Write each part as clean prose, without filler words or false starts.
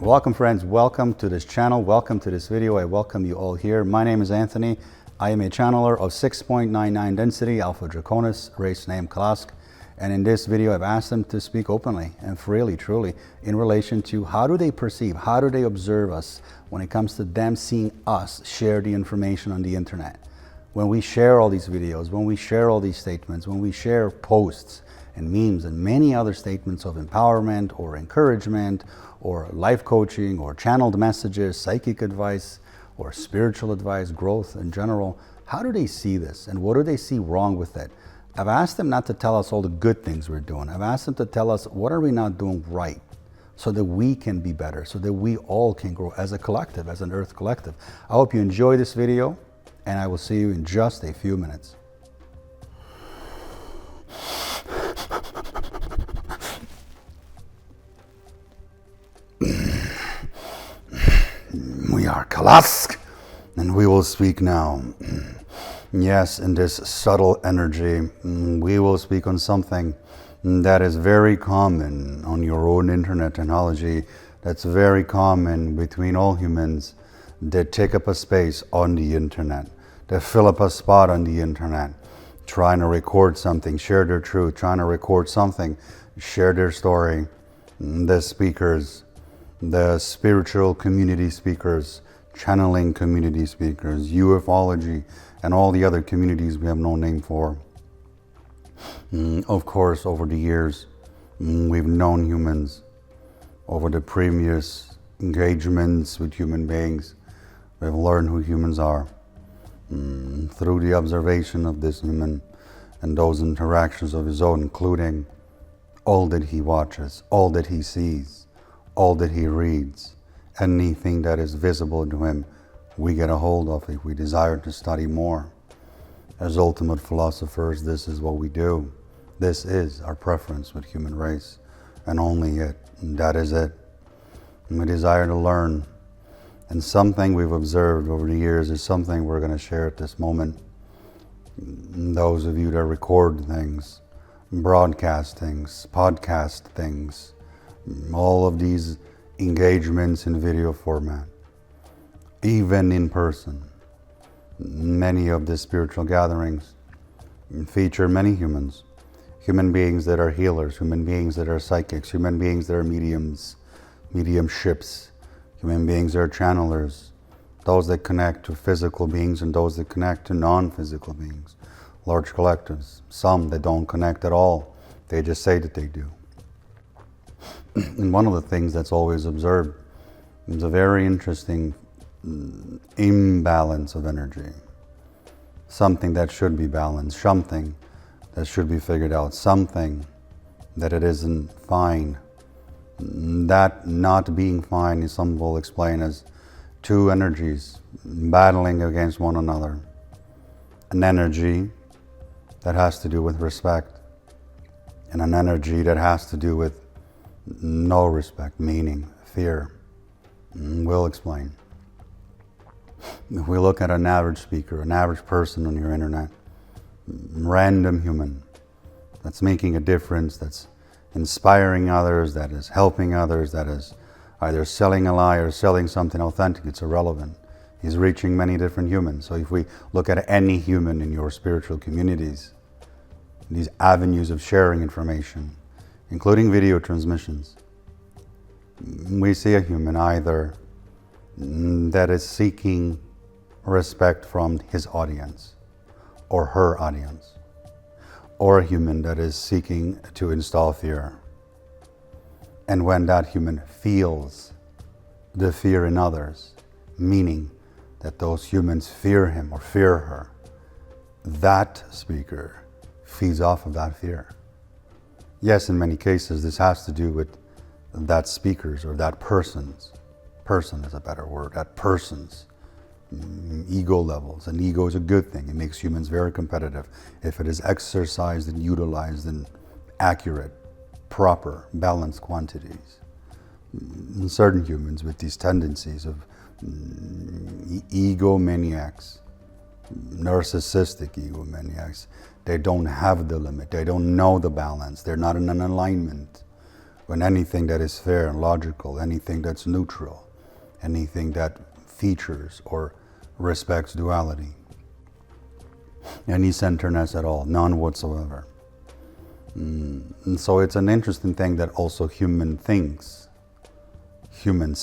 Welcome friends, welcome to this channel, welcome to this video. I welcome you all here. My name is Anthony. I am a channeler of 6.99 density Alpha Draconis, race name KALASK. And in this video I've asked them to speak openly and freely, truly, in relation to how do they perceive, how do they observe us when it comes to them seeing us share the information on the internet. When we share all these videos, when we share all these statements, when we share posts and memes and many other statements of empowerment or encouragement or life coaching or channeled messages, psychic advice or spiritual advice, growth in general, how do they see this and what do they see wrong with it? I've asked them not to tell us all the good things we're doing. I've asked them to tell us what are we not doing right so that we can be better, so that we all can grow as a collective, as an Earth collective. I hope you enjoy this video and I will see you in just a few minutes. We are KALASK, and we will speak now. Yes, in this subtle energy, we will speak on something that is very common on your own internet technology, that's very common between all humans that take up a space on the internet, that fill up a spot on the internet, trying to record something, share their truth, trying to record something, share their story. The speakers, the spiritual community speakers, channeling community speakers, ufology, and all the other communities we have no name for. Of course, over the years, we've known humans. Over the previous engagements with human beings, we've learned who humans are. Through the observation of this human and those interactions of his own, including all that he watches, all that he sees, all that he reads, anything that is visible to him, we get a hold of if we desire to study more. As ultimate philosophers, this is what we do. This is our preference with human race, and only it. And that is it. And we desire to learn. And something we've observed over the years is something we're going to share at this moment. Those of you that record things, broadcast things, podcast things, all of these engagements in video format, even in person. Many of the spiritual gatherings feature many humans, human beings that are healers, human beings that are psychics, human beings that are mediums, mediumships, human beings that are channelers, those that connect to physical beings and those that connect to non-physical beings, large collectives, some that don't connect at all, they just say that they do. And one of the things that's always observed is a very interesting imbalance of energy. Something that should be balanced, something that should be figured out, something that it isn't fine. That not being fine is some will explain as two energies battling against one another. An energy that has to do with respect, and an energy that has to do with no respect, meaning fear. We'll explain. If we look at an average speaker, an average person on your internet, random human that's making a difference, that's inspiring others, that is helping others, that is either selling a lie or selling something authentic, it's irrelevant. He's reaching many different humans. So if we look at any human in your spiritual communities, these avenues of sharing information, including video transmissions, we see a human either that is seeking respect from his audience or her audience, or a human that is seeking to install fear. And when that human feels the fear in others, meaning that those humans fear him or fear her, that speaker feeds off of that fear. Yes, in many cases, this has to do with that speaker's or that person's, person is a better word, that person's ego levels. And ego is a good thing. It makes humans very competitive if it is exercised and utilized in accurate, proper, balanced quantities. Certain humans with these tendencies of egomaniacs, narcissistic egomaniacs, they don't have the limit, they don't know the balance, they're not in an alignment when anything that is fair and logical, anything that's neutral, anything that features or respects duality, any centeredness at all, none whatsoever. And so it's an interesting thing that also humans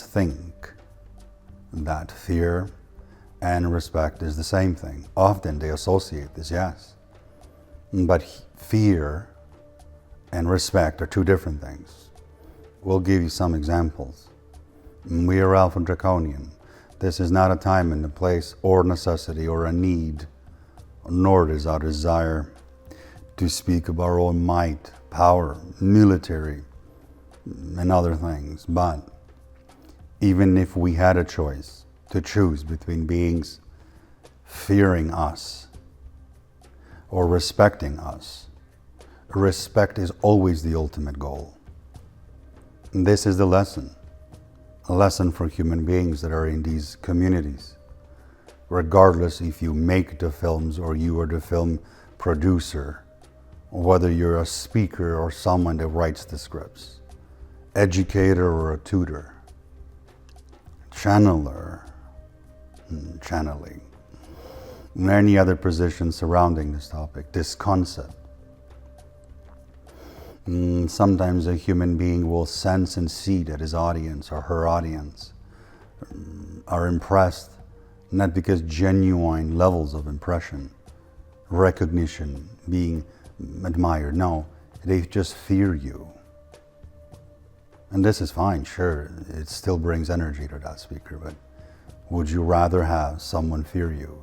think that fear and respect is the same thing. Often they associate this, yes. But fear and respect are two different things. We'll give you some examples. We are Alpha Draconian. This is not a time and a place or necessity or a need, nor is our desire to speak of our own might, power, military, and other things. But even if we had a choice to choose between beings fearing us or respecting us, respect is always the ultimate goal. And this is the lesson. A lesson for human beings that are in these communities. Regardless if you make the films or you are the film producer, whether you're a speaker or someone that writes the scripts, educator or a tutor, channeler, channeling, and any other position surrounding this topic, this concept. Sometimes a human being will sense and see that his audience or her audience are impressed, not because genuine levels of impression, recognition, being admired. No, they just fear you. And this is fine, sure, it still brings energy to that speaker, but would you rather have someone fear you,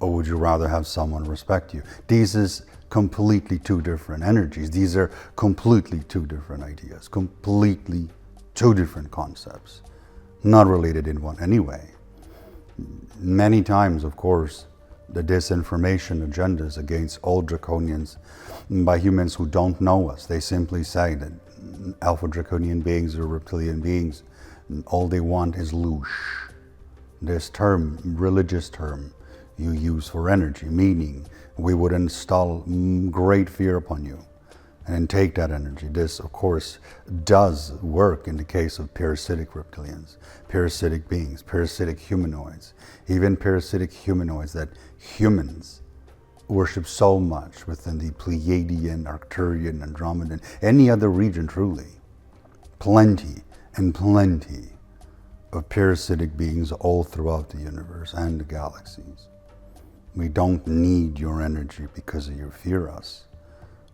or would you rather have someone respect you? These is completely two different energies. These are completely two different ideas, completely two different concepts, not related in one anyway. Many times, of course, the disinformation agendas against all draconians by humans who don't know us. They simply say that alpha draconian beings or reptilian beings, all they want is loosh. This term, religious term, you use for energy, meaning we would install great fear upon you and then take that energy. This, of course, does work in the case of parasitic reptilians, parasitic beings, parasitic humanoids, even parasitic humanoids that humans worship so much within the Pleiadian, Arcturian, Andromedan, any other region truly. Plenty and plenty of parasitic beings all throughout the universe and the galaxies. We don't need your energy because you fear us.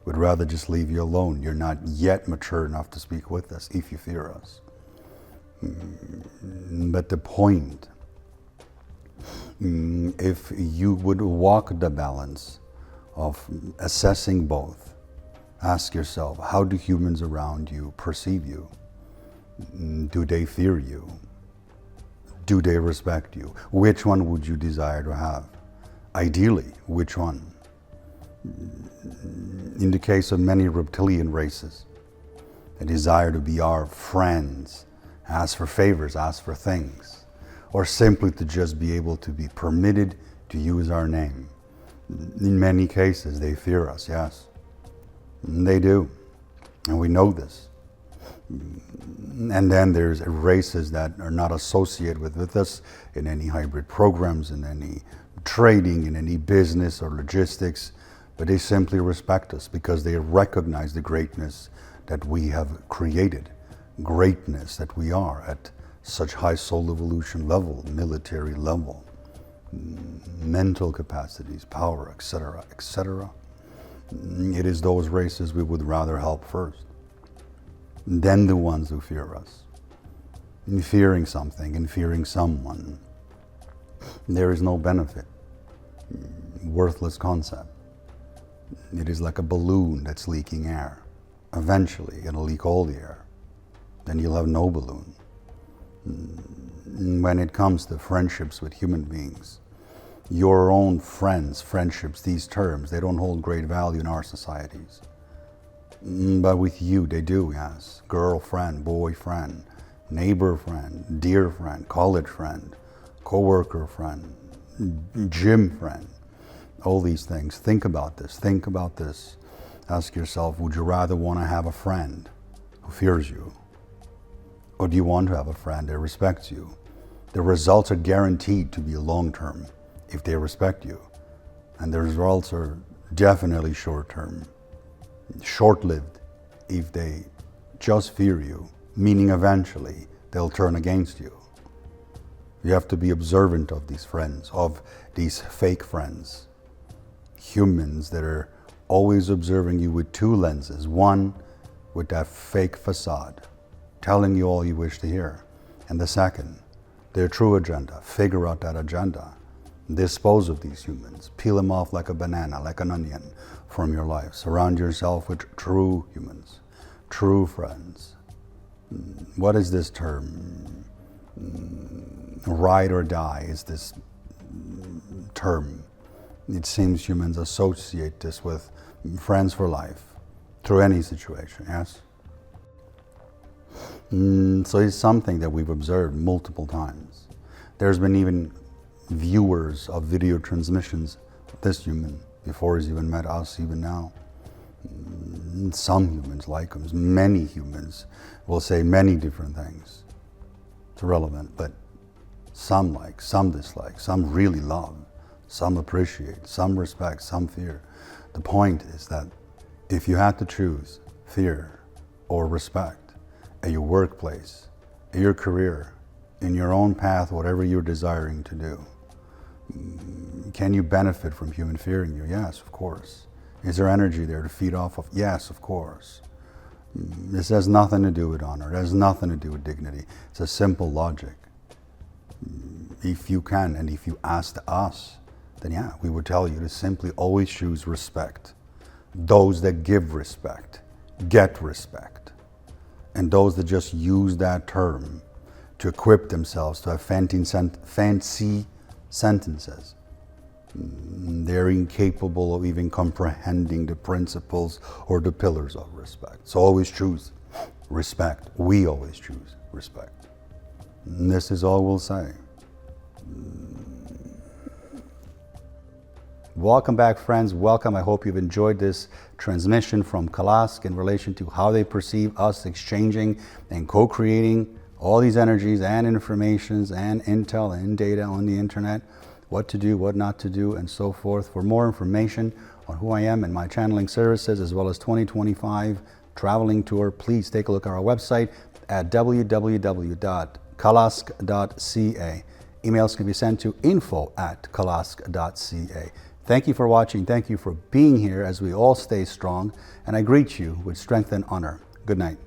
We'd rather just leave you alone. You're not yet mature enough to speak with us if you fear us. But the point, if you would walk the balance of assessing both, ask yourself, how do humans around you perceive you? Do they fear you? Do they respect you? Which one would you desire to have? Ideally, which one? In the case of many reptilian races, they desire to be our friends, ask for favors, ask for things, or simply to just be able to be permitted to use our name. In many cases, they fear us, yes. They do, and we know this. And then there's races that are not associated with us in any hybrid programs, in any trading, in any business or logistics, but they simply respect us because they recognize the greatness that we have created, greatness that we are at such high soul evolution level, military level, mental capacities, power, etc., etc. It is those races we would rather help first than the ones who fear us. In fearing something, in fearing someone, there is no benefit. Worthless concept. It is like a balloon that's leaking air. Eventually, it'll leak all the air. Then you'll have no balloon. When it comes to friendships with human beings, your own friends, friendships, these terms, they don't hold great value in our societies. But with you, they do, yes. Girlfriend, boyfriend, neighbor friend, dear friend, college friend, co-worker friend, gym friend, all these things. Think about this, think about this. Ask yourself, would you rather want to have a friend who fears you? Or do you want to have a friend that respects you? The results are guaranteed to be long-term if they respect you. And the results are definitely short-term, short-lived if they just fear you, meaning eventually they'll turn against you. You have to be observant of these friends, of these fake friends. Humans that are always observing you with two lenses. One, with that fake facade, telling you all you wish to hear. And the second, their true agenda. Figure out that agenda. Dispose of these humans. Peel them off like a banana, like an onion from your life. Surround yourself with true humans, true friends. What is this term? Ride or die is this term. It seems humans associate this with friends for life through any situation, yes? So it's something that we've observed multiple times. There's been even viewers of video transmissions of this human before he's even met us, even now. Some humans like him. Many humans will say many different things. It's irrelevant, but some like, some dislike, some really love, some appreciate, some respect, some fear. The point is that if you had to choose fear or respect at your workplace, at your career, in your own path, whatever you're desiring to do, can you benefit from human fearing you? Yes, of course. Is there energy there to feed off of? Yes, of course. This has nothing to do with honor. It has nothing to do with dignity. It's a simple logic. If you can, and if you asked us, then yeah, we would tell you to simply always choose respect. Those that give respect, get respect. And those that just use that term to equip themselves to have fancy sentences, they're incapable of even comprehending the principles or the pillars of respect. So always choose respect. We always choose respect. And this is all we'll say. Welcome back, friends. Welcome. I hope you've enjoyed this transmission from KALASK in relation to how they perceive us exchanging and co-creating all these energies and informations and intel and data on the internet, what to do, what not to do, and so forth. For more information on who I am and my channeling services, as well as 2025 traveling tour, please take a look at our website at www.kalask.ca. Emails can be sent to info@kalask.ca. Thank you for watching. Thank you for being here as we all stay strong. And I greet you with strength and honor. Good night.